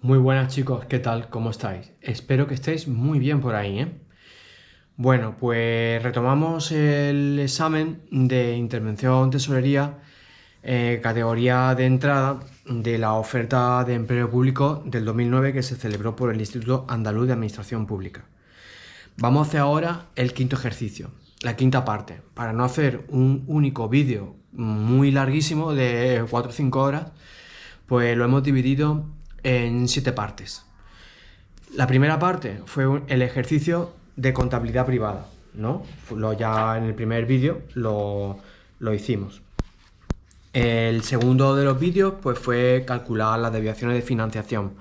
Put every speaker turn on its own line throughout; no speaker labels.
Muy buenas chicos, ¿qué tal? ¿Cómo estáis? Espero que estéis muy bien por ahí, ¿eh? Bueno, pues retomamos el examen de intervención tesorería, categoría de entrada de la oferta de empleo público del 2009 que se celebró por el Instituto Andaluz de Administración Pública. Vamos a hacer ahora el quinto ejercicio, la quinta parte. Para no hacer un único vídeo muy larguísimo de 4 o 5 horas, pues lo hemos dividido en 7 partes. La primera parte fue el ejercicio de contabilidad privada, ¿no? Ya en el primer vídeo lo hicimos. El segundo de los vídeos pues fue calcular las desviaciones de financiación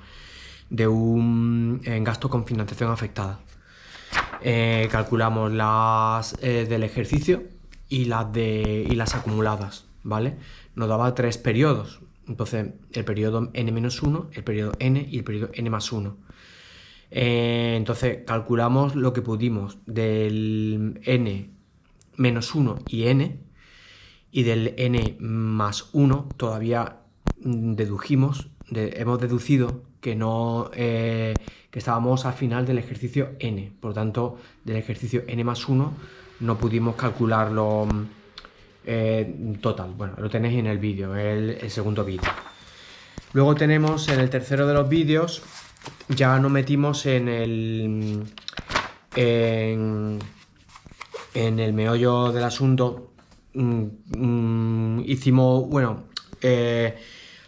de un gasto con financiación afectada. Calculamos las del ejercicio y las acumuladas, ¿vale? Nos daba 3 periodos. Entonces, el periodo n-1, el periodo n y el periodo n+1. Entonces, calculamos lo que pudimos del n-1 y n, y del n+1 todavía hemos deducido que no que estábamos al final del ejercicio n, por lo tanto del ejercicio n+1 no pudimos calcularlo total. Bueno, lo tenéis en el vídeo, el segundo vídeo. Luego tenemos en el tercero de los vídeos, ya nos metimos en el meollo del asunto. Hicimos, bueno,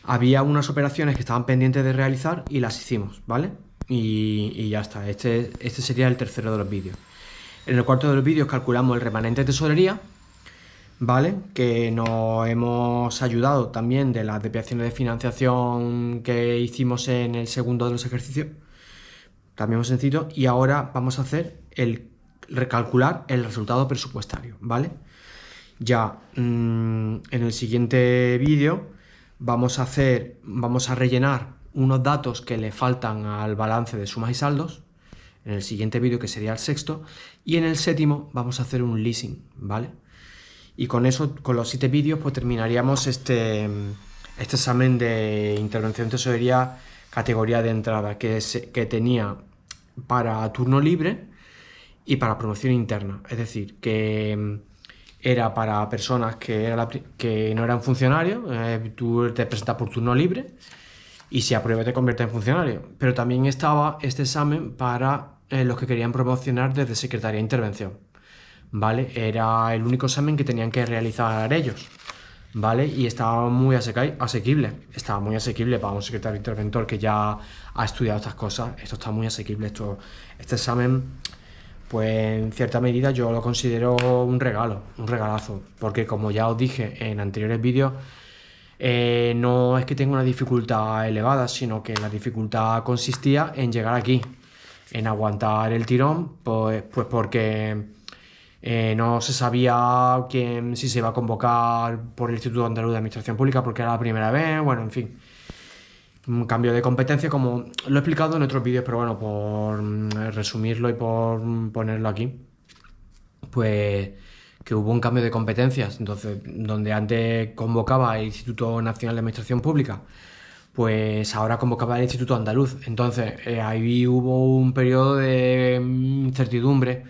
había unas operaciones que estaban pendientes de realizar y las hicimos, ¿vale? Y ya está, este sería el tercero de los vídeos. En el cuarto de los vídeos calculamos el remanente de tesorería, ¿vale? Que nos hemos ayudado también de las desviaciones de financiación que hicimos en el segundo de los ejercicios, también muy sencillo. Y ahora vamos a hacer recalcular el resultado presupuestario, ¿vale? Ya en el siguiente vídeo vamos a rellenar unos datos que le faltan al balance de sumas y saldos, en el siguiente vídeo, que sería el sexto, y en el séptimo vamos a hacer un leasing, ¿vale? Y con eso, con los 7 vídeos, pues terminaríamos este examen de intervención en tesorería categoría de entrada, que tenía para turno libre y para promoción interna. Es decir, que era para personas que no eran funcionarios. Tú te presentas por turno libre y si apruebas te conviertes en funcionario. Pero también estaba este examen para los que querían promocionar desde secretaría de intervención, ¿vale? Era el único examen que tenían que realizar ellos, ¿vale? Y estaba muy asequible. Estaba muy asequible para un secretario interventor que ya ha estudiado estas cosas. Esto está muy asequible. Este examen, pues en cierta medida yo lo considero un regalazo, porque como ya os dije en anteriores vídeos, no es que tenga una dificultad elevada, sino que la dificultad consistía en llegar aquí, en aguantar el tirón, pues porque no se sabía si se iba a convocar por el Instituto Andaluz de Administración Pública, porque era la primera vez. Bueno, en fin, un cambio de competencia, como lo he explicado en otros vídeos, pero bueno, por resumirlo y por ponerlo aquí, pues que hubo un cambio de competencias. Entonces, donde antes convocaba el Instituto Nacional de Administración Pública, pues ahora convocaba el Instituto Andaluz. Entonces, ahí hubo un periodo de incertidumbre.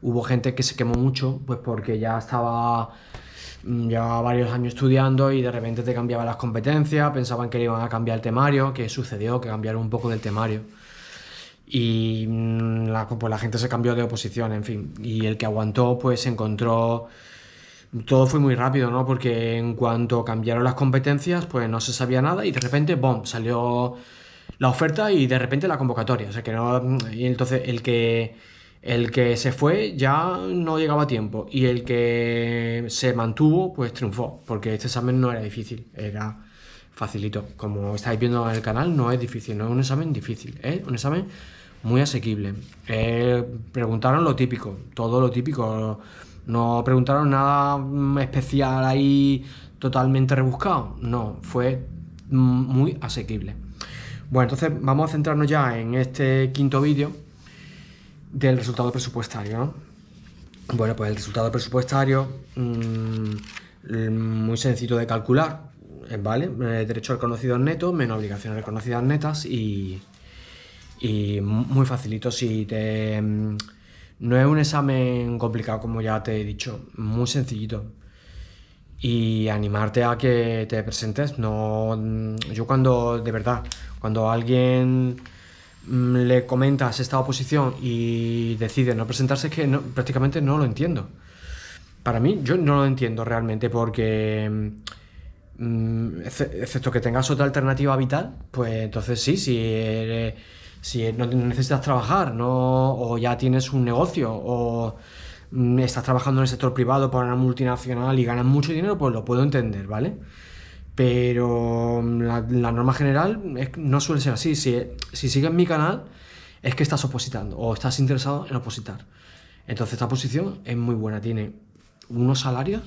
Hubo gente que se quemó mucho, pues porque ya llevaba varios años estudiando y de repente te cambiaban las competencias, pensaban que le iban a cambiar el temario, que sucedió, que cambiaron un poco del temario. Y pues la gente se cambió de oposición, en fin. Y el que aguantó, pues se encontró. Todo fue muy rápido, ¿no? Porque en cuanto cambiaron las competencias, pues no se sabía nada y de repente, ¡bom!, salió la oferta y de repente la convocatoria. O sea que no. Y entonces el que se fue ya no llegaba a tiempo y el que se mantuvo pues triunfó, porque este examen no era difícil, era facilito. Como estáis viendo en el canal, no es difícil, no es un examen difícil, es un examen muy asequible. Preguntaron lo típico, todo lo típico, no preguntaron nada especial ahí totalmente rebuscado, no, fue muy asequible. Bueno, entonces vamos a centrarnos ya en este quinto vídeo del resultado presupuestario, ¿no? Bueno, pues el resultado presupuestario, muy sencillo de calcular. ¿vale? Derecho reconocidos netos, menos obligaciones reconocidas netas y muy facilito si te... No es un examen complicado, como ya te he dicho, muy sencillito. Y animarte a que te presentes. No, yo cuando, de verdad, cuando a alguien le comentas esta oposición y decide no presentarse, es que prácticamente no lo entiendo. Para mí, yo no lo entiendo realmente porque, excepto que tengas otra alternativa vital, pues entonces sí, si no necesitas trabajar, ¿no? O ya tienes un negocio, o estás trabajando en el sector privado para una multinacional y ganas mucho dinero, pues lo puedo entender, ¿vale? Pero la norma general no suele ser así. Si sigues mi canal, es que estás opositando o estás interesado en opositar. Entonces esta posición es muy buena, tiene unos salarios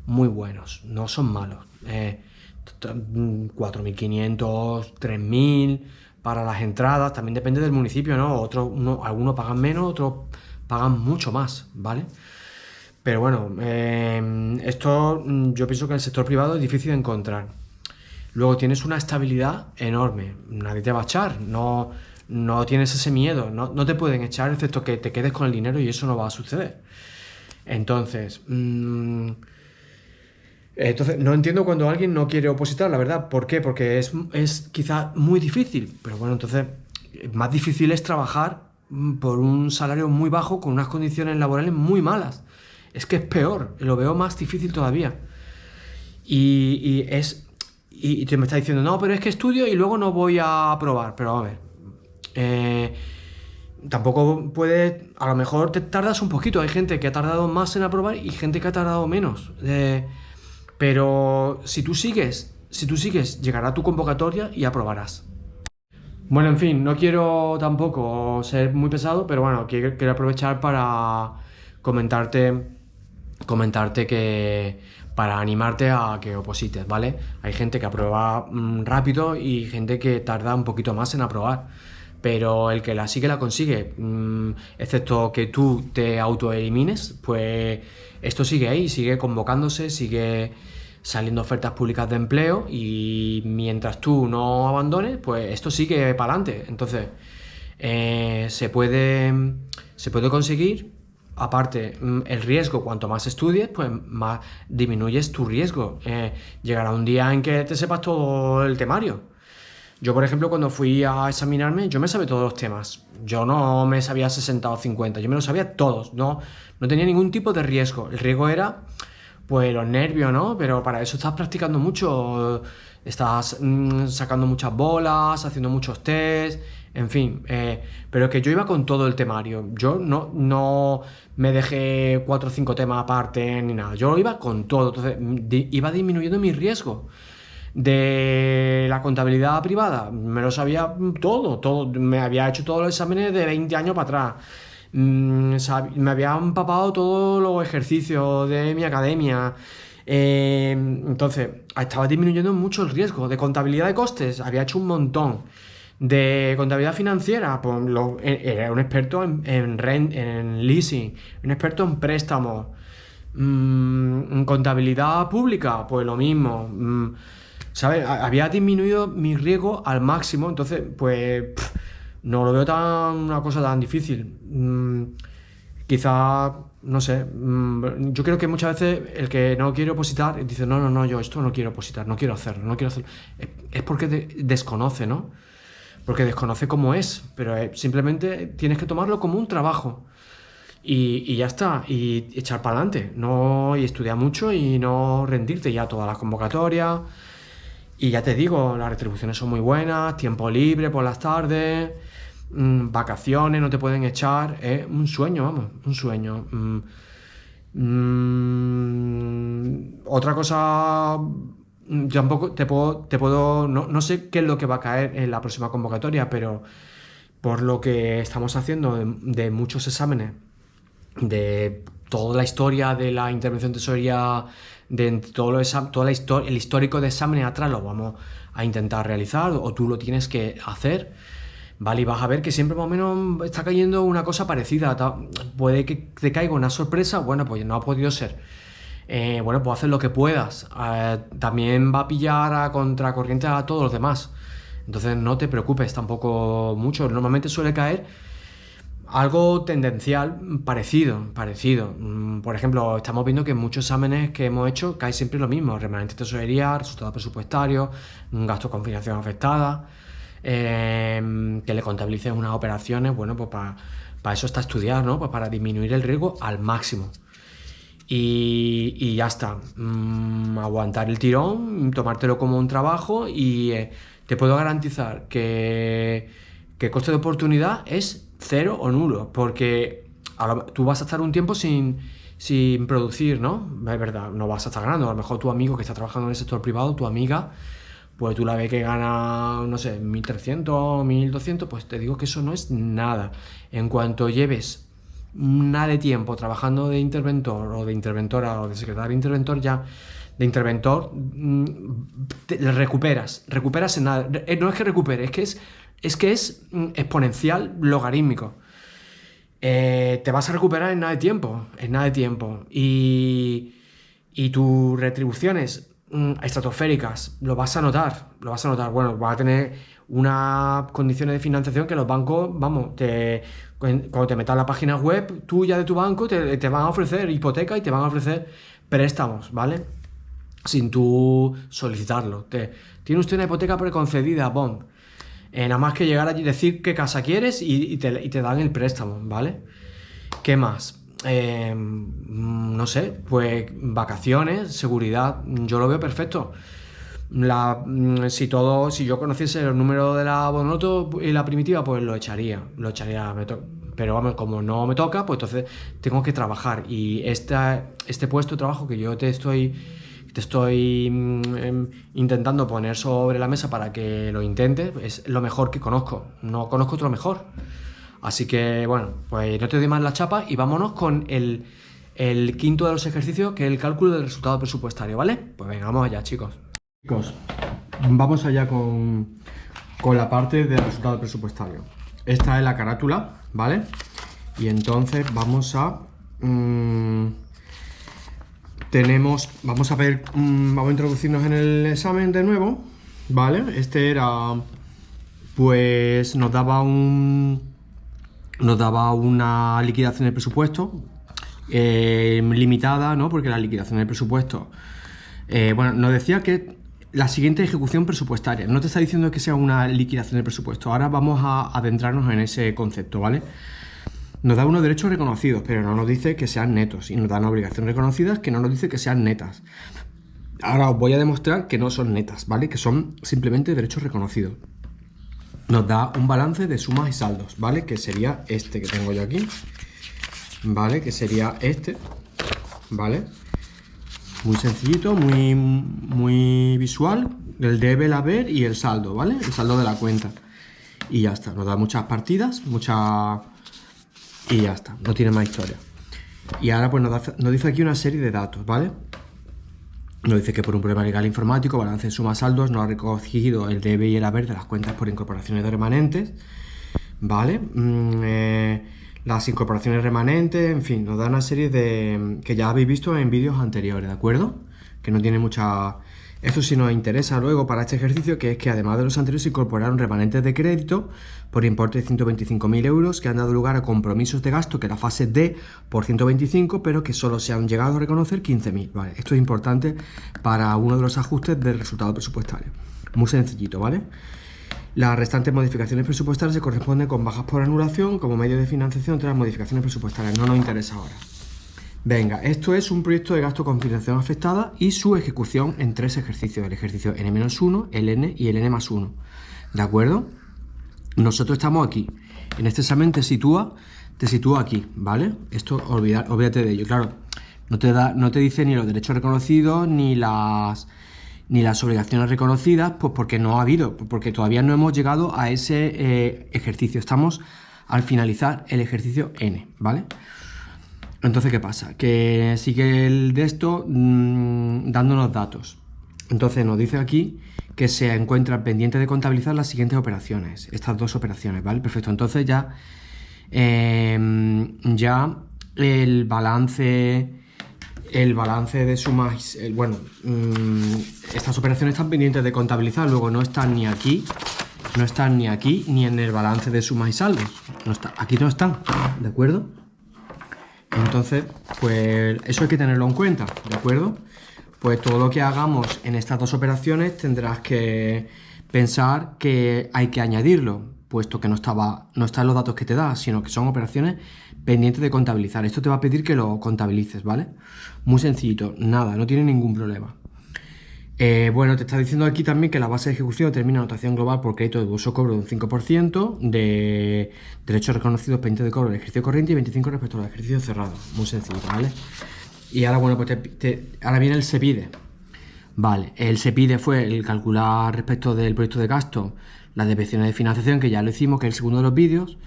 muy buenos, no son malos. 4.500, 3.000 para las entradas, también depende del municipio, ¿no? Algunos pagan menos, otros pagan mucho más, ¿vale? Pero bueno, esto yo pienso que en el sector privado es difícil de encontrar. Luego tienes una estabilidad enorme, nadie te va a echar, no tienes ese miedo, no te pueden echar excepto que te quedes con el dinero y eso no va a suceder. Entonces, no entiendo cuando alguien no quiere opositar, la verdad. ¿Por qué? Porque es quizá muy difícil. Pero bueno, entonces, más difícil es trabajar por un salario muy bajo con unas condiciones laborales muy malas. Es que es peor, lo veo más difícil todavía. Y te me está diciendo, no, pero es que estudio y luego no voy a aprobar. Pero a ver, tampoco puedes, a lo mejor te tardas un poquito. Hay gente que ha tardado más en aprobar y gente que ha tardado menos. Pero si tú sigues, llegará tu convocatoria y aprobarás. Bueno, en fin, no quiero tampoco ser muy pesado, pero bueno, quiero aprovechar para comentarte que para animarte a que oposites, ¿vale? Hay gente que aprueba rápido y gente que tarda un poquito más en aprobar. Pero el que la sigue la consigue, excepto que tú te autoelimines, pues esto sigue ahí, sigue convocándose, sigue saliendo ofertas públicas de empleo y mientras tú no abandones, pues esto sigue para adelante. Entonces, se puede conseguir. Aparte, el riesgo, cuanto más estudies, pues más disminuyes tu riesgo. Llegará un día en que te sepas todo el temario. Yo, por ejemplo, cuando fui a examinarme, yo me sabía todos los temas. Yo no me sabía 60 o 50, yo me los sabía todos. No tenía ningún tipo de riesgo. El riesgo era, pues, los nervios, ¿no? Pero para eso estás practicando mucho. Estás sacando muchas bolas, haciendo muchos test, en fin. Pero que yo iba con todo el temario. Yo no me dejé 4 o 5 temas aparte ni nada. Yo iba con todo. Entonces, iba disminuyendo mi riesgo. De la contabilidad privada, me lo sabía todo, me había hecho todos los exámenes de 20 años para atrás, me había empapado todos los ejercicios de mi academia, entonces estaba disminuyendo mucho el riesgo. De contabilidad de costes, había hecho un montón. De contabilidad financiera, pues era un experto en leasing, un experto en préstamos. En contabilidad pública, pues lo mismo. ¿Sabes? Había disminuido mi riesgo al máximo, entonces, pues, no lo veo una cosa tan difícil. Quizá, no sé, yo creo que muchas veces el que no quiere opositar dice, no, yo esto no quiero opositar, no quiero hacerlo. Es porque desconoce, ¿no? Porque desconoce cómo es, pero simplemente tienes que tomarlo como un trabajo. Y ya está, y echar para adelante, y estudiar mucho y no rendirte ya todas las convocatorias. Y ya te digo, las retribuciones son muy buenas, tiempo libre por las tardes, vacaciones, no te pueden echar. Es un sueño, vamos, un sueño. Otra cosa, tampoco te puedo no sé qué es lo que va a caer en la próxima convocatoria, pero por lo que estamos haciendo de muchos exámenes, de toda la historia de la intervención de tesorería, de todo el histórico de exámenes atrás, lo vamos a intentar realizar, o tú lo tienes que hacer, ¿vale? Y vas a ver que siempre más o menos está cayendo una cosa parecida. Puede que te caiga una sorpresa, bueno, pues no ha podido ser. bueno, pues haces lo que puedas. También va a pillar a contracorriente a todos los demás. Entonces no te preocupes tampoco mucho. Normalmente suele caer algo tendencial parecido. Por ejemplo, estamos viendo que en muchos exámenes que hemos hecho cae siempre lo mismo: remanente de tesorería, resultados presupuestarios, gastos con financiación afectada, que le contabilices unas operaciones. Bueno, pues para eso está estudiar, ¿no? Pues para disminuir el riesgo al máximo. Y ya está. Aguantar el tirón, tomártelo como un trabajo y te puedo garantizar que el coste de oportunidad es cero o nulo, porque tú vas a estar un tiempo sin producir, ¿no? Es verdad, no vas a estar ganando. A lo mejor tu amigo que está trabajando en el sector privado, tu amiga, pues tú la ves que gana, no sé, 1.300, 1.200, pues te digo que eso no es nada. En cuanto lleves nada de tiempo trabajando de interventor o de interventora o de secretario interventor, ya de interventor recuperas en nada. No es que recupere, es que es exponencial logarítmico. Te vas a recuperar en nada de tiempo, y tus retribuciones estratosféricas lo vas a notar. Bueno, vas a tener unas condiciones de financiación que los bancos, vamos, cuando te metas en la página web tuya de tu banco, te van a ofrecer hipoteca y te van a ofrecer préstamos, ¿vale? Sin tú solicitarlo. Tiene usted una hipoteca preconcedida, BOM. Nada más que llegar allí, decir qué casa quieres y te dan el préstamo, ¿vale? ¿Qué más? No sé, pues vacaciones, seguridad, yo lo veo perfecto. Si yo conociese el número de la Bonoto y la Primitiva, pues lo echaría. Pero vamos, como no me toca, pues entonces tengo que trabajar. Y este puesto de trabajo que yo te estoy intentando poner sobre la mesa para que lo intentes, es lo mejor que conozco. No conozco otro mejor. Así que, bueno, pues no te doy más la chapa y vámonos con el quinto de los ejercicios, que es el cálculo del resultado presupuestario, ¿vale? Pues venga, vamos allá, chicos. Chicos, vamos allá con la parte del resultado presupuestario. Esta es la carátula, ¿vale? Y entonces vamos a introducirnos en el examen de nuevo, ¿vale? Este era, pues nos daba una liquidación del presupuesto limitada, ¿no? Porque la liquidación del presupuesto, bueno, nos decía que la siguiente ejecución presupuestaria. No te está diciendo que sea una liquidación del presupuesto. Ahora vamos a adentrarnos en ese concepto, ¿vale? Nos da unos derechos reconocidos, pero no nos dice que sean netos. Y nos da una obligación reconocidas que no nos dice que sean netas. Ahora os voy a demostrar que no son netas, ¿vale? Que son simplemente derechos reconocidos. Nos da un balance de sumas y saldos, ¿vale? Que sería este que tengo yo aquí, ¿vale? Que sería este, ¿vale? Muy sencillito, muy visual. El debe, el haber y el saldo, ¿vale? El saldo de la cuenta. Y ya está. Nos da muchas partidas, y ya está. No tiene más historia. Y ahora pues nos dice aquí una serie de datos, ¿vale? Nos dice que por un problema legal informático, balance de suma saldos, no ha recogido el debe y el haber de las cuentas por incorporaciones de remanentes, ¿vale? Las incorporaciones remanentes, en fin, nos da una serie de que ya habéis visto en vídeos anteriores, ¿de acuerdo? Que no tiene mucha... Eso sí nos interesa luego para este ejercicio, que es que además de los anteriores se incorporaron remanentes de crédito por importe de 125.000 euros que han dado lugar a compromisos de gasto que la fase D por 125, pero que solo se han llegado a reconocer 15.000, ¿vale? Esto es importante para uno de los ajustes del resultado presupuestario. Muy sencillito, ¿vale? Las restantes modificaciones presupuestarias se corresponden con bajas por anulación como medio de financiación de las modificaciones presupuestarias. No nos interesa ahora. Venga, esto es un proyecto de gasto con financiación afectada y su ejecución en 3 ejercicios. El ejercicio N-1, el N y el N+1. ¿De acuerdo? Nosotros estamos aquí. En este examen te sitúa aquí, ¿vale? Esto olvídate de ello. Claro, no te dice ni los derechos reconocidos ni las obligaciones reconocidas, pues porque no ha habido, porque todavía no hemos llegado a ese ejercicio. Estamos al finalizar el ejercicio N, ¿vale? Entonces, ¿qué pasa? Que sigue el de esto dándonos datos. Entonces nos dice aquí que se encuentra pendiente de contabilizar las siguientes operaciones, estas 2 operaciones, ¿vale? Perfecto, entonces ya el balance el balance de sumas, estas operaciones están pendientes de contabilizar, luego no están ni aquí, no están ni aquí, ni en el balance de sumas y saldos. No está, aquí no están, ¿de acuerdo? Entonces, pues eso hay que tenerlo en cuenta, ¿de acuerdo? Pues todo lo que hagamos en estas dos operaciones tendrás que pensar que hay que añadirlo, puesto que no están los datos que te da, sino que son operaciones pendientes de contabilizar. Esto te va a pedir que lo contabilices, ¿vale? Muy sencillito, nada, no tiene ningún problema. Bueno, te está diciendo aquí también que la base de ejecución determina anotación global por crédito de uso cobro de un 5%, de derechos reconocidos pendientes de cobro del ejercicio corriente y 25 respecto al ejercicio cerrado. Muy sencillo, ¿vale? Y ahora, bueno, pues ahora viene el SEPIDE. Vale, el SEPIDE fue el calcular respecto del proyecto de gasto las desviaciones de financiación, que ya lo hicimos, que es el segundo de los vídeos.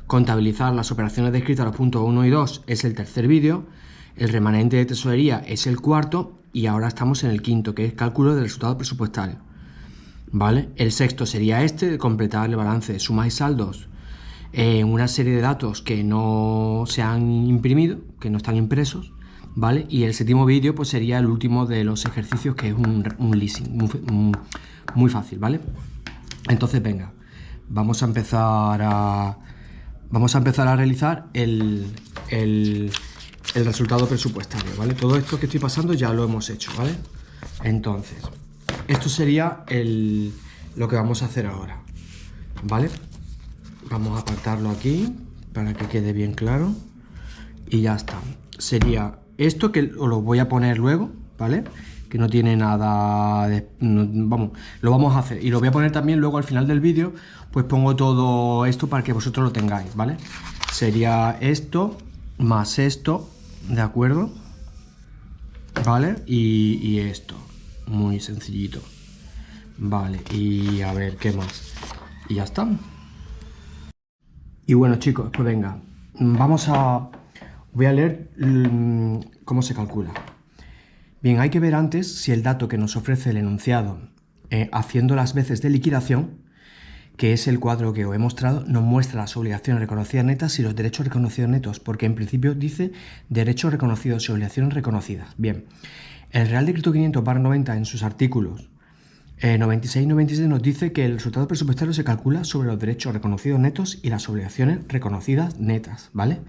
Contabilizar las operaciones descritas, los puntos 1 y 2, es el tercer vídeo. El remanente de tesorería es el cuarto. Y ahora estamos en el quinto, que es cálculo del resultado presupuestario. ¿Vale? El sexto sería este, de completar el balance de sumas y saldos en una serie de datos que no se han imprimido, que no están impresos. ¿Vale? Y el séptimo vídeo pues sería el último de los ejercicios, que es un leasing, muy fácil, ¿vale? Entonces, venga, vamos a empezar a realizar el resultado presupuestario, ¿vale? Todo esto que estoy pasando ya lo hemos hecho, ¿vale? Entonces, esto sería lo que vamos a hacer ahora, ¿vale? Vamos a apartarlo aquí para que quede bien claro y ya está. Sería esto, que os lo voy a poner luego, ¿vale? Que no tiene nada de... lo vamos a hacer y lo voy a poner también luego al final del vídeo, pues pongo todo esto para que vosotros lo tengáis, ¿vale? Sería esto más esto, ¿de acuerdo? ¿Vale? Y esto, muy sencillito. Vale, y a ver, ¿qué más? Y ya está. Y bueno, chicos, pues venga, voy a leer cómo se calcula. Bien, hay que ver antes si el dato que nos ofrece el enunciado haciendo las veces de liquidación, que es el cuadro que os he mostrado, nos muestra las obligaciones reconocidas netas y los derechos reconocidos netos, porque en principio dice derechos reconocidos y obligaciones reconocidas. Bien, el Real Decreto 500/90 en sus artículos 96 y 97 nos dice que el resultado presupuestario se calcula sobre los derechos reconocidos netos y las obligaciones reconocidas netas, ¿vale?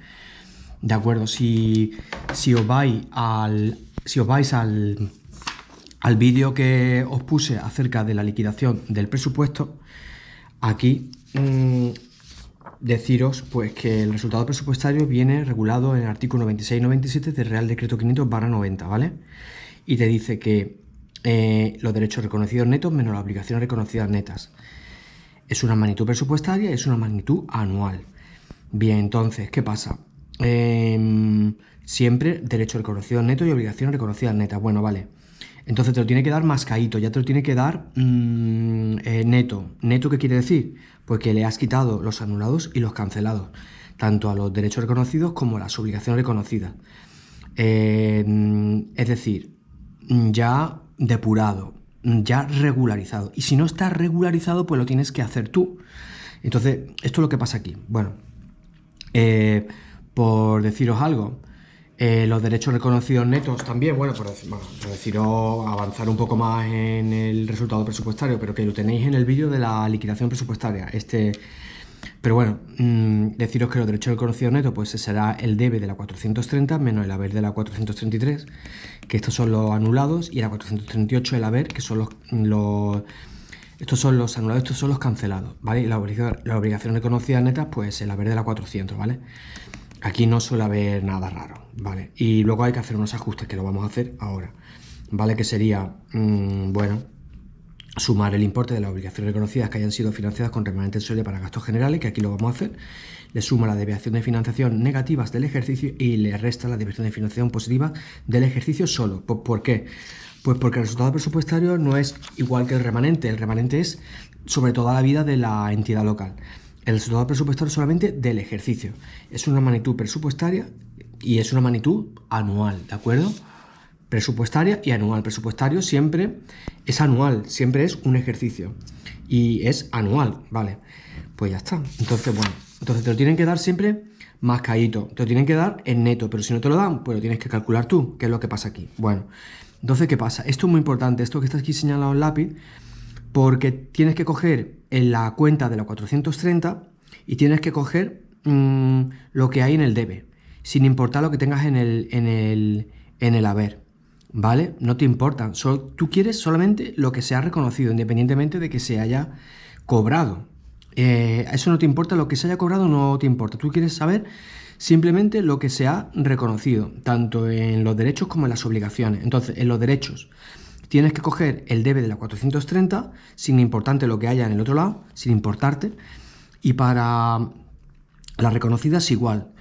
De acuerdo, si os vais al vídeo que os puse acerca de la liquidación del presupuesto, aquí deciros pues que el resultado presupuestario viene regulado en el artículo 96 y 97 del Real Decreto 500/90, ¿vale? Y te dice que los derechos reconocidos netos menos las obligaciones reconocidas netas. Es una magnitud presupuestaria y es una magnitud anual. Bien, entonces, ¿qué pasa? Siempre derechos reconocidos netos y obligaciones reconocidas netas. Bueno, vale. Entonces te lo tiene que dar mascadito, ya te lo tiene que dar neto. ¿Neto qué quiere decir? Pues que le has quitado los anulados y los cancelados, tanto a los derechos reconocidos como a las obligaciones reconocidas. Es decir, ya depurado, ya regularizado. Y si no está regularizado, pues lo tienes que hacer tú. Entonces, esto es lo que pasa aquí. Bueno, por deciros algo, los derechos reconocidos netos también, bueno, por deciros, avanzar un poco más en el resultado presupuestario, pero que lo tenéis en el vídeo de la liquidación presupuestaria. Pero bueno, deciros que los derechos reconocidos netos, pues será el debe de la 430 menos el haber de la 433, que estos son los anulados, y la 438 el haber, que son estos son los anulados, estos son los cancelados, ¿vale? Y la obligación reconocida netas, pues el haber de la 400, ¿vale? Aquí no suele haber nada raro, ¿vale? Y luego hay que hacer unos ajustes, que lo vamos a hacer ahora, ¿vale? Que sería, bueno, sumar el importe de las obligaciones reconocidas que hayan sido financiadas con remanente tesorería para gastos generales, que aquí lo vamos a hacer. Le suma la desviación de financiación negativas del ejercicio y le resta la desviación de financiación positiva del ejercicio solo. ¿Por qué? Pues porque el resultado presupuestario no es igual que el remanente. El remanente es sobre toda la vida de la entidad local. El resultado presupuestario solamente del ejercicio. Es una magnitud presupuestaria y es una magnitud anual, ¿de acuerdo? Presupuestaria y anual. Presupuestario siempre es anual, siempre es un ejercicio y es anual, ¿vale? pues ya está. Entonces, bueno, entonces te lo tienen que dar siempre mascadito, te lo tienen que dar en neto, pero si no te lo dan, pues lo tienes que calcular tú, qué es lo que pasa aquí. Bueno, entonces, ¿qué pasa? Esto es muy importante, esto que está aquí señalado en lápiz, porque tienes que coger en la cuenta de la 430 y tienes que coger lo que hay en el debe, sin importar lo que tengas en el haber, ¿vale? No te importa, tú quieres solamente lo que se ha reconocido, independientemente de que se haya cobrado. Eso no te importa, lo que se haya cobrado no te importa, tú quieres saber simplemente lo que se ha reconocido, tanto en los derechos como en las obligaciones. Entonces, en los derechos tienes que coger el debe de la 430, sin importarte lo que haya en el otro lado, sin importarte, y para las reconocidas igual,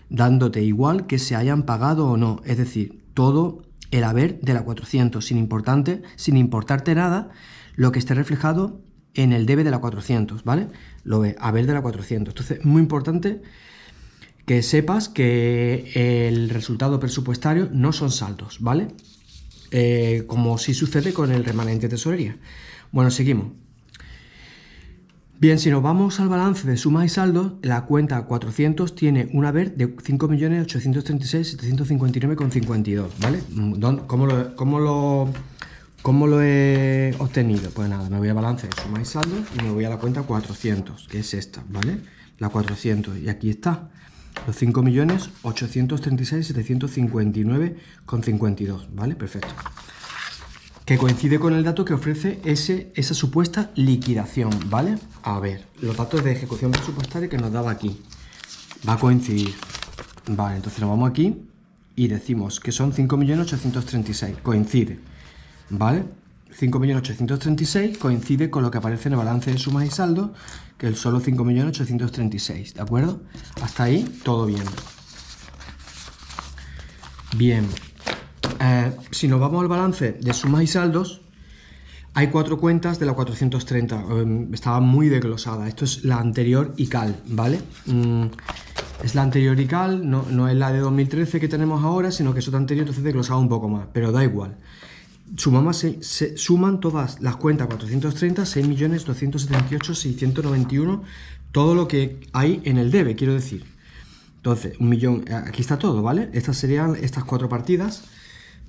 dándote igual que se hayan pagado o no, es decir, todo el haber de la 400, sin importarte nada lo que esté reflejado en el debe de la 400, ¿vale? Lo ve, haber de la 400. Entonces, muy importante que sepas que el resultado presupuestario no son saldos, ¿vale? Como sí sucede con el remanente de tesorería. Bueno, seguimos. Bien, si nos vamos al balance de sumas y saldos, la cuenta 400 tiene un haber de 5.836.759,52, ¿vale? ¿Cómo lo he obtenido? Pues nada, me voy al balance de sumas y saldos y me voy a la cuenta 400, que es esta, ¿vale? La 400, y aquí está, los 5.836.759,52, ¿vale? Perfecto. Que coincide con el dato que ofrece esa supuesta liquidación, ¿vale? A ver, los datos de ejecución presupuestaria que nos daba aquí. Va a coincidir. Vale, entonces nos vamos aquí y decimos que son 5.836.000. Coincide, ¿vale? 5.836.000 coincide con lo que aparece en el balance de sumas y saldos, que es solo 5.836.000, ¿de acuerdo? Hasta ahí, todo bien. Bien. Si nos vamos al balance de sumas y saldos, hay 4 cuentas de la 430. Estaba muy desglosada. Esto es la anterior ICAL, ¿vale? Es la anterior ICAL, no es la de 2013 que tenemos ahora, sino que es otra anterior, entonces desglosada un poco más, pero da igual. Se suman todas las cuentas 430, 6.278.691, todo lo que hay en el debe, quiero decir. Entonces, 1 millón, aquí está todo, ¿vale? Estas serían estas 4 partidas,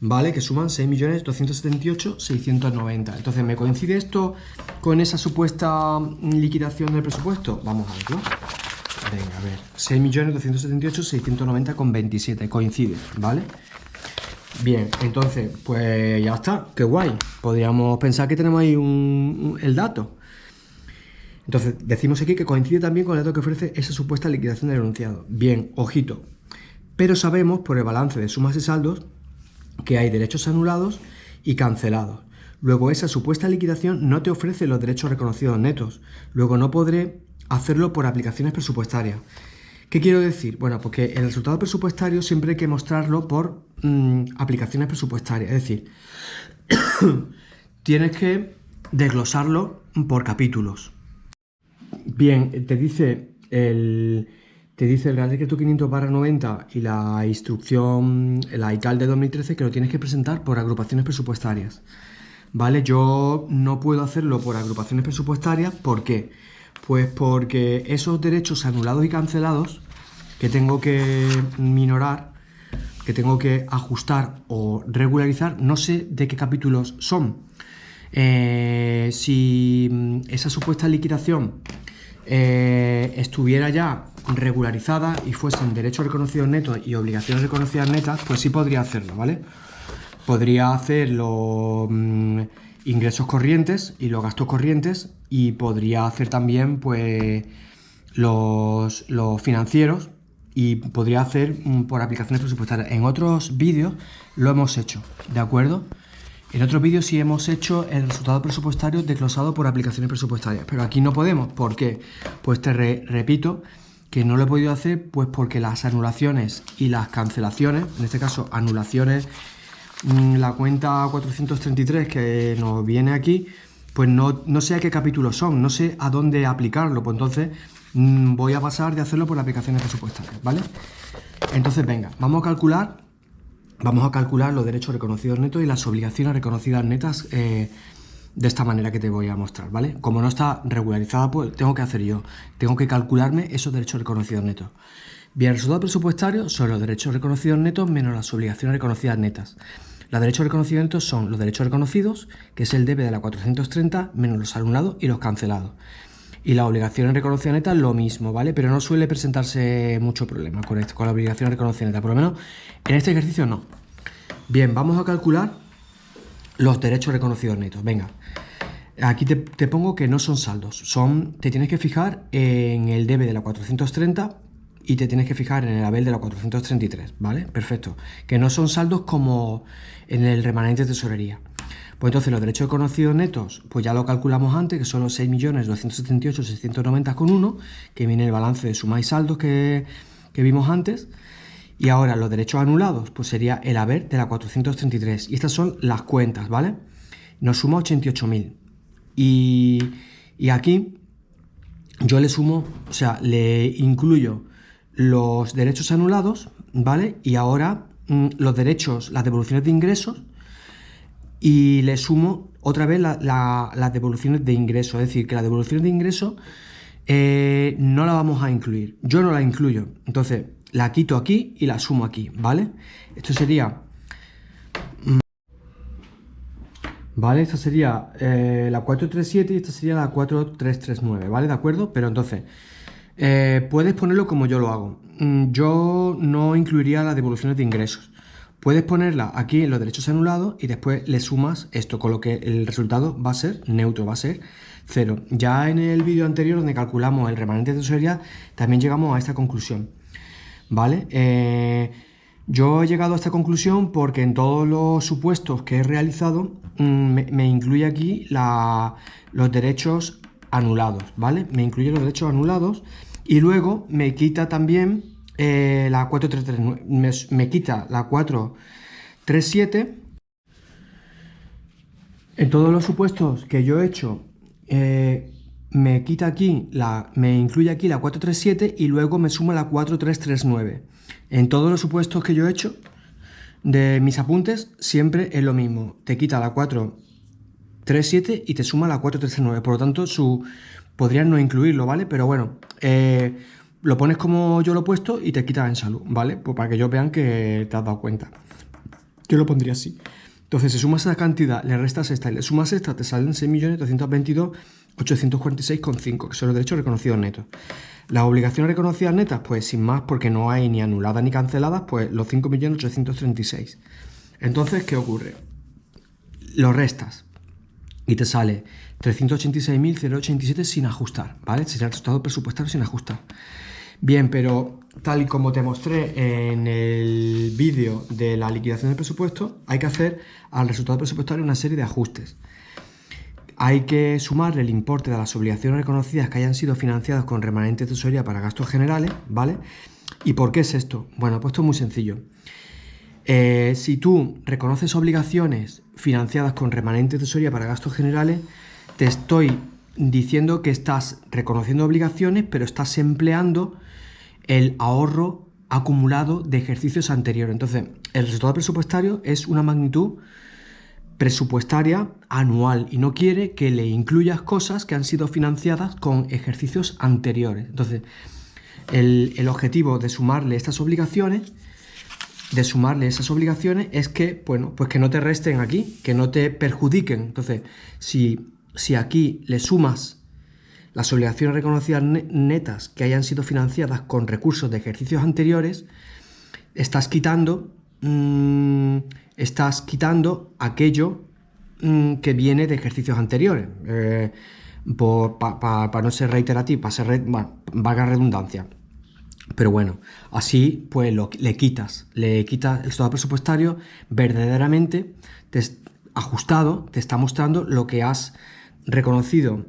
¿vale? Que suman 6.278.690. Entonces, ¿me coincide esto con esa supuesta liquidación del presupuesto? Vamos a verlo. Venga, a ver. 6.278.690,27. Coincide, ¿vale? Bien, entonces, pues ya está. ¡Qué guay! Podríamos pensar que tenemos ahí el dato. Entonces, decimos aquí que coincide también con el dato que ofrece esa supuesta liquidación del enunciado. Bien, ojito. Pero sabemos por el balance de sumas y saldos que hay derechos anulados y cancelados. Luego, esa supuesta liquidación no te ofrece los derechos reconocidos netos. Luego, no podré hacerlo por aplicaciones presupuestarias. ¿Qué quiero decir? Bueno, porque el resultado presupuestario siempre hay que mostrarlo por aplicaciones presupuestarias. Es decir, tienes que desglosarlo por capítulos. Bien, te dice el Real Decreto 500/90 y la instrucción, la ICAL de 2013, que lo tienes que presentar por agrupaciones presupuestarias, ¿vale? Yo no puedo hacerlo por agrupaciones presupuestarias. ¿Por qué? Pues porque esos derechos anulados y cancelados que tengo que minorar, que tengo que ajustar o regularizar, no sé de qué capítulos son. Si esa supuesta liquidación estuviera ya regularizada y fuesen derechos reconocidos netos y obligaciones reconocidas netas, pues sí podría hacerlo, ¿vale? Podría hacer los ingresos corrientes y los gastos corrientes, y podría hacer también pues los financieros, y podría hacer por aplicaciones presupuestarias. En otros vídeos lo hemos hecho, ¿de acuerdo? En otros vídeos sí hemos hecho el resultado presupuestario desglosado por aplicaciones presupuestarias, pero aquí no podemos. ¿Por qué? Pues te repito que no lo he podido hacer pues porque las anulaciones y las cancelaciones, en este caso anulaciones, la cuenta 433 que nos viene aquí, pues no sé a qué capítulos son, no sé a dónde aplicarlo, pues entonces voy a pasar de hacerlo por aplicaciones presupuestarias, ¿vale? Entonces, venga, vamos a calcular los derechos reconocidos netos y las obligaciones reconocidas netas de esta manera que te voy a mostrar, ¿vale? Como no está regularizada, pues tengo que hacer yo, tengo que calcularme esos derechos reconocidos netos. Bien, el resultado presupuestario son los derechos reconocidos netos menos las obligaciones reconocidas netas. Los derechos reconocidos netos son los derechos reconocidos, que es el debe de la 430, menos los anulados y los cancelados. Y las obligaciones reconocidas netas lo mismo, ¿vale? Pero no suele presentarse mucho problema con esto, con las obligaciones reconocidas netas. Por lo menos en este ejercicio no. Bien, vamos a calcular los derechos reconocidos netos. Venga, aquí te pongo que no son saldos. Te tienes que fijar en el debe de la 430 y te tienes que fijar en el haber de la 433, ¿vale? Perfecto. Que no son saldos como en el remanente de tesorería. Pues entonces los derechos reconocidos netos, pues ya lo calculamos antes, que son los 6.278.690,1, que viene el balance de suma y saldos que vimos antes. Y ahora los derechos anulados, pues sería el haber de la 433. Y estas son las cuentas, ¿vale? Nos suma 88.000. Y aquí yo le sumo, o sea, le incluyo los derechos anulados, ¿vale? Y ahora los derechos, las devoluciones de ingresos, y le sumo otra vez las devoluciones de ingresos. Es decir, que las devoluciones de ingresos no la vamos a incluir. Yo no la incluyo. Entonces, la quito aquí y la sumo aquí, ¿vale? Esto sería... ¿Vale? Esta sería la 437 y esta sería la 4339, ¿vale? ¿De acuerdo? Pero entonces, puedes ponerlo como yo lo hago. Yo no incluiría las devoluciones de ingresos. Puedes ponerla aquí en los derechos anulados y después le sumas esto, con lo que el resultado va a ser neutro, va a ser 0. Ya en el vídeo anterior, donde calculamos el remanente de tesorería, también llegamos a esta conclusión, ¿vale? Yo he llegado a esta conclusión porque en todos los supuestos que he realizado me incluye aquí los derechos anulados, ¿vale? Me incluye los derechos anulados y luego me quita también la 433, me quita la 437. En todos los supuestos que yo he hecho, me quita aquí, me incluye aquí la 437 y luego me suma la 4339. En todos los supuestos que yo he hecho de mis apuntes, siempre es lo mismo. Te quita la 437 y te suma la 4339. Por lo tanto, podrían no incluirlo, ¿vale? Pero bueno, lo pones como yo lo he puesto y te quita en salud, ¿vale? Pues para que ellos vean que te has dado cuenta. Yo lo pondría así. Entonces, si sumas esa cantidad, le restas esta y le sumas esta, te salen 6.222.846,5, que son los derechos reconocidos netos. Las obligaciones reconocidas netas, pues sin más, porque no hay ni anuladas ni canceladas, pues los 5.836. Entonces, ¿qué ocurre? Lo restas y te sale 386.087 sin ajustar, ¿vale? Sería el resultado presupuestario sin ajustar. Bien, pero tal y como te mostré en el vídeo de la liquidación del presupuesto, hay que hacer al resultado presupuestario una serie de ajustes. Hay que sumarle el importe de las obligaciones reconocidas que hayan sido financiadas con remanente de tesorería para gastos generales, ¿vale? ¿Y por qué es esto? Bueno, pues esto es muy sencillo. Si tú reconoces obligaciones financiadas con remanente de tesorería para gastos generales, te estoy diciendo que estás reconociendo obligaciones, pero estás empleando el ahorro acumulado de ejercicios anteriores. Entonces, el resultado presupuestario es una magnitud presupuestaria anual y no quiere que le incluyas cosas que han sido financiadas con ejercicios anteriores. Entonces, el objetivo de sumarle esas obligaciones es que, bueno, pues que no te resten aquí, que no te perjudiquen. Entonces, si aquí le sumas las obligaciones reconocidas netas que hayan sido financiadas con recursos de ejercicios anteriores, estás quitando aquello que viene de ejercicios anteriores. Para no ser reiterativo, valga redundancia. Pero bueno, así pues le quitas el resultado presupuestario verdaderamente ajustado, te está mostrando lo que has reconocido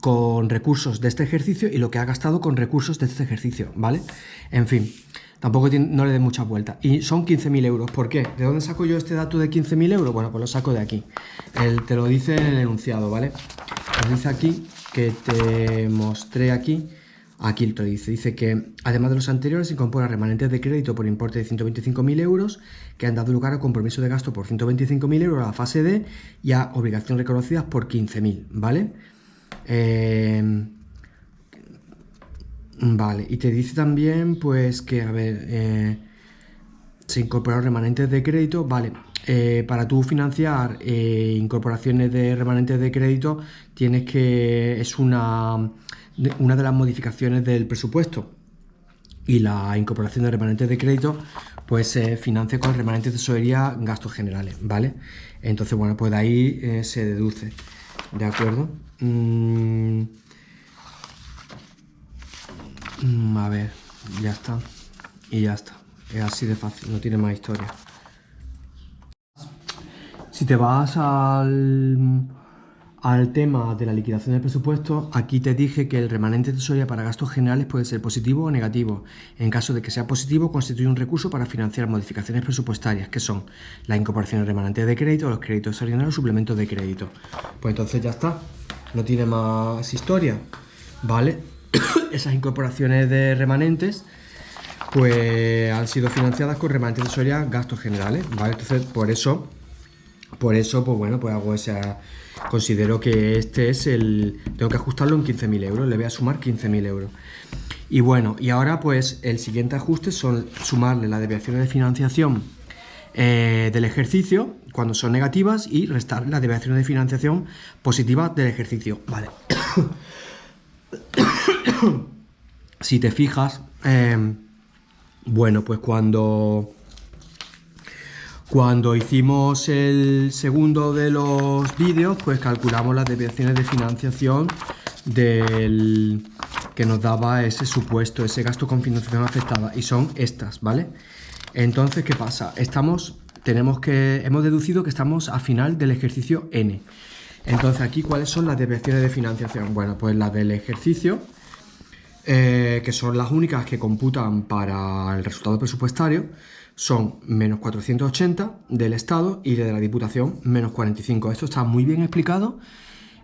con recursos de este ejercicio y lo que has gastado con recursos de este ejercicio, ¿vale? En fin, tampoco no le des muchas vueltas. Y son 15.000 euros. ¿Por qué? ¿De dónde saco yo este dato de 15.000 euros? Bueno, pues lo saco de aquí. Te lo dice en el enunciado, ¿vale? Nos dice aquí que te mostré aquí Aquí te dice que además de los anteriores se incorpora remanentes de crédito por importe de 125.000 euros que han dado lugar a compromiso de gasto por 125.000 euros a la fase D y a obligaciones reconocidas por 15.000, ¿vale? Vale, y te dice también pues que, a ver, se incorporaron remanentes de crédito, vale. Para tú financiar incorporaciones de remanentes de crédito tienes que, es una de las modificaciones del presupuesto, y la incorporación de remanentes de crédito pues se financia con remanentes de tesorería gastos generales, ¿vale? Entonces, bueno, pues de ahí se deduce, ¿de acuerdo? A ver, ya está, y ya está, es así de fácil, no tiene más historia. Si te vas al tema de la liquidación del presupuesto, aquí te dije que el remanente de tesorería para gastos generales puede ser positivo o negativo. En caso de que sea positivo, constituye un recurso para financiar modificaciones presupuestarias, que son la incorporación de remanentes de crédito, los créditos extraordinarios, suplementos de crédito. Pues entonces ya está, no tiene más historia, ¿vale? Esas incorporaciones de remanentes pues han sido financiadas con remanentes de tesorería gastos generales, ¿vale? Entonces, por eso, pues bueno, pues hago esa. Considero que este es el. Tengo que ajustarlo en 15.000 euros, le voy a sumar 15.000 euros. Y bueno, y ahora pues el siguiente ajuste son sumarle las desviaciones de financiación del ejercicio cuando son negativas y restar las desviaciones de financiación positivas del ejercicio. Vale. Si te fijas, bueno, pues cuando hicimos el segundo de los vídeos, pues calculamos las desviaciones de financiación que nos daba ese supuesto, ese gasto con financiación afectada, y son estas, ¿vale? Entonces, ¿qué pasa? Hemos deducido que estamos a final del ejercicio N. Entonces, aquí, ¿cuáles son las desviaciones de financiación? Bueno, pues las del ejercicio, que son las únicas que computan para el resultado presupuestario, son menos 480 del Estado y de la Diputación menos 45. Esto está muy bien explicado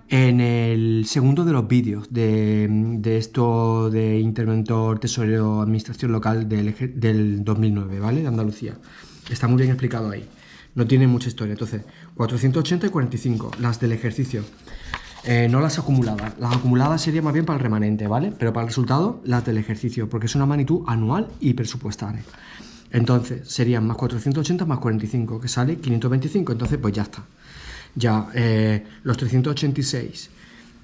en el segundo de los vídeos de esto de interventor tesorero administración local del 2009, ¿vale? De Andalucía. Está muy bien explicado ahí. No tiene mucha historia. Entonces, 480 y 45, las del ejercicio. No las acumuladas. Las acumuladas serían más bien para el remanente, ¿vale? Pero para el resultado, las del ejercicio, porque es una magnitud anual y presupuestaria. Entonces, serían más 480 más 45, que sale 525. Entonces, pues ya está. Ya los 386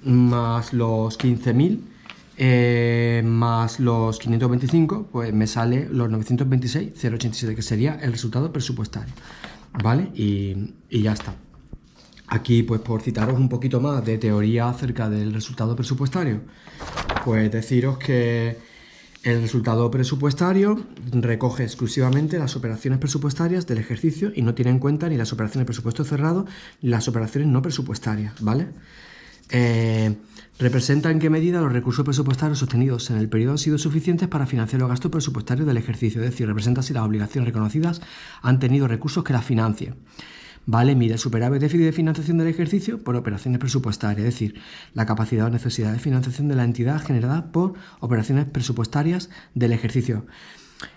más los 15.000 más los 525, pues me sale los 926,087, que sería el resultado presupuestario, ¿vale? Y ya está. Aquí, pues por citaros un poquito más de teoría acerca del resultado presupuestario, pues deciros que el resultado presupuestario recoge exclusivamente las operaciones presupuestarias del ejercicio y no tiene en cuenta ni las operaciones de presupuesto cerrado ni las operaciones no presupuestarias, ¿vale? Representa en qué medida los recursos presupuestarios sostenidos en el periodo han sido suficientes para financiar los gastos presupuestarios del ejercicio, es decir, representa si las obligaciones reconocidas han tenido recursos que las financien. ¿Vale? Mide el superávit déficit de financiación del ejercicio por operaciones presupuestarias, es decir, la capacidad o necesidad de financiación de la entidad generada por operaciones presupuestarias del ejercicio.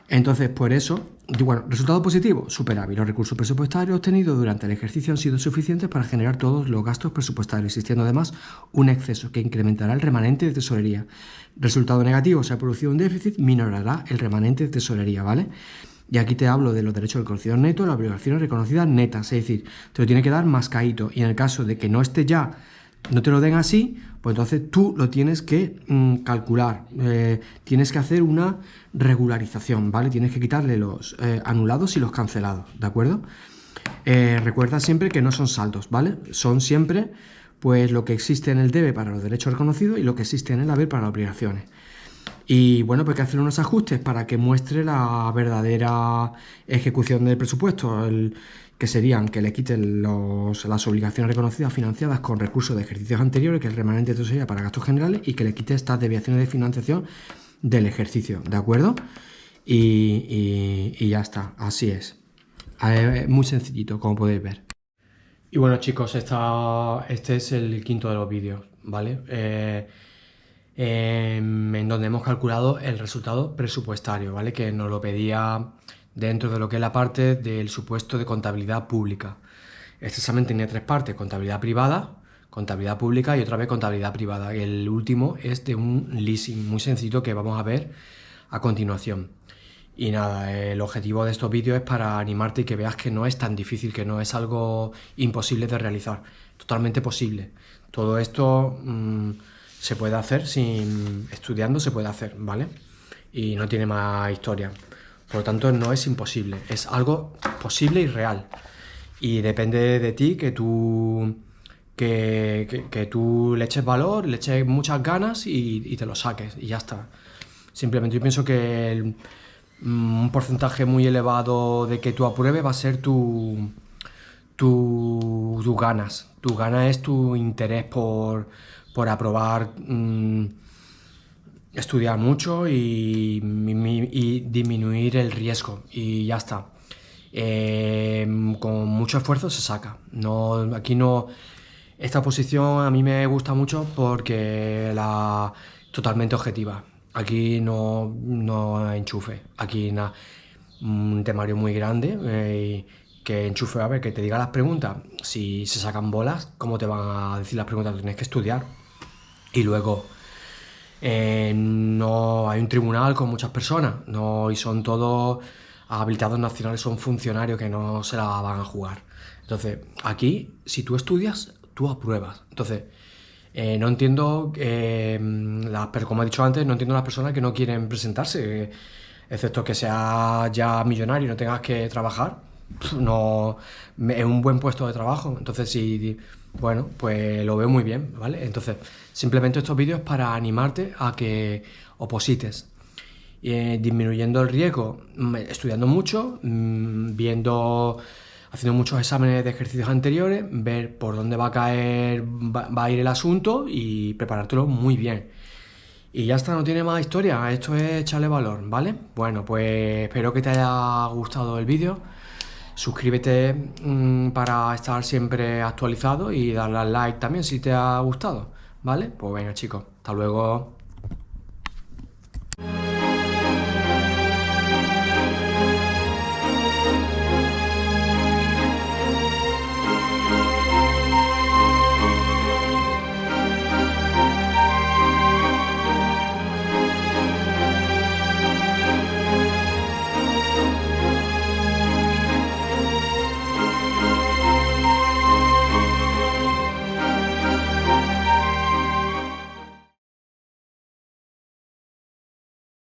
Entonces, por eso, bueno, resultado positivo, superávit. Los recursos presupuestarios obtenidos durante el ejercicio han sido suficientes para generar todos los gastos presupuestarios, existiendo además un exceso que incrementará el remanente de tesorería. Resultado negativo, se ha producido un déficit, minorará el remanente de tesorería, ¿vale? Y aquí te hablo de los derechos del conocido neto, las obligaciones reconocidas netas, es decir, te lo tiene que dar mascaíto. Y en el caso de que no esté ya, no te lo den así, pues entonces tú lo tienes que calcular. Tienes que hacer una regularización, ¿vale? Tienes que quitarle los anulados y los cancelados, ¿de acuerdo? Recuerda siempre que no son saldos, ¿vale? Son siempre pues lo que existe en el debe para los derechos reconocidos y lo que existe en el haber para las obligaciones. Y bueno, pues hay que hacer unos ajustes para que muestre la verdadera ejecución del presupuesto, que serían que le quiten las obligaciones reconocidas financiadas con recursos de ejercicios anteriores, que es el remanente de tesorería para gastos generales, y que le quite estas desviaciones de financiación del ejercicio, ¿de acuerdo? Y ya está, así es. Muy sencillito, como podéis ver. Y bueno, chicos, este es el quinto de los vídeos, ¿vale? en donde hemos calculado el resultado presupuestario, ¿vale? Que nos lo pedía dentro de lo que es la parte del supuesto de contabilidad pública. Este examen tenía 3 partes: contabilidad privada, contabilidad pública y otra vez contabilidad privada. El último es de un leasing muy sencillo que vamos a ver a continuación. Y nada, el objetivo de estos vídeos es para animarte y que veas que no es tan difícil, que no es algo imposible de realizar, totalmente posible. Todo esto se puede hacer estudiando, se puede hacer, ¿vale? Y no tiene más historia. Por lo tanto, no es imposible, es algo posible y real. Y depende de ti que tú le eches valor, le eches muchas ganas y te lo saques y ya está. Simplemente yo pienso que un porcentaje muy elevado de que tú apruebes va a ser tus ganas. Tu gana es tu interés por aprobar, estudiar mucho y disminuir el riesgo. Y ya está. Con mucho esfuerzo se saca. Aquí no. Esta posición a mí me gusta mucho porque la totalmente objetiva. Aquí no enchufe. Aquí un temario muy grande. Que enchufe, a ver, que te diga las preguntas. Si se sacan bolas, ¿cómo te van a decir las preguntas? Tienes que estudiar. Y luego no hay un tribunal con muchas personas. Y son todos habilitados nacionales, son funcionarios que no se la van a jugar. Entonces, aquí, si tú estudias, tú apruebas. Entonces, no entiendo, pero como he dicho antes, no entiendo las personas que no quieren presentarse, excepto que seas ya millonario y no tengas que trabajar. No, es un buen puesto de trabajo. Entonces, bueno, pues lo veo muy bien, ¿vale? Entonces, simplemente estos vídeos es para animarte a que oposites. Disminuyendo el riesgo, estudiando mucho, haciendo muchos exámenes de ejercicios anteriores, ver por dónde va a ir el asunto y preparártelo muy bien. Y ya está, no tiene más historia, esto es echarle valor, ¿vale? Bueno, pues espero que te haya gustado el vídeo. Suscríbete para estar siempre actualizado y darle al like también si te ha gustado, ¿vale? Pues venga, chicos, hasta luego.